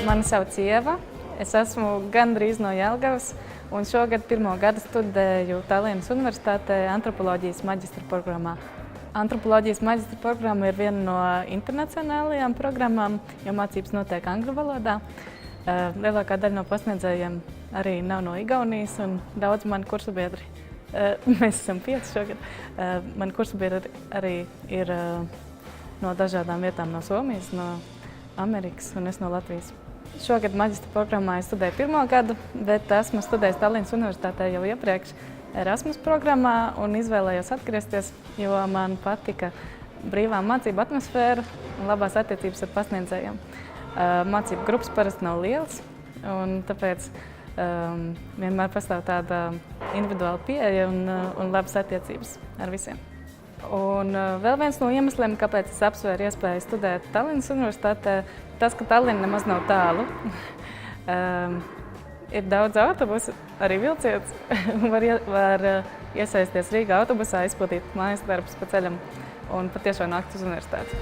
Mani sauc Ieva. Es esmu gandrīz no Jelgavas, un šogad pirmo gadu studēju Tallinas Universitātē antropoloģijas maģistra programmā. Antropoloģijas maģistra programma ir viena no internacionālajām programmām, jo mācības notiek angļu valodā. Lielākā daļa no pasniedzējiem arī nav no Igaunijas, un daudz mani kursabiedri, mēs esam 5 šogad, mani kursabiedri arī ir no dažādām vietām, no Somijas, no Amerikas, un es no Latvijas. Šogad maģistra programmā es studēju pirmo gadu, bet esmu studējis Tallinas Universitātē jau iepriekš Erasmus programmā un izvēlējos atgriezties, jo man patika brīvā mācību atmosfēra un labās attiecības ar pasniedzējiem. Mācību grupas parasti nav lielas, un tāpēc vienmēr pastāv tāda individuāla pieeja un labas attiecības ar visiem. Un vēl viens no iemesliem, kāpēc es apsvēru iespēju studēt Tallinas Universitātē, tas, ka Tallina nemaz nav tālu. Ir daudz autobusu, arī vilciens, var iesaisties Rīgā autobusā, izpildīt mājas darbus pa ceļam un patiešām nākt uz universitāti.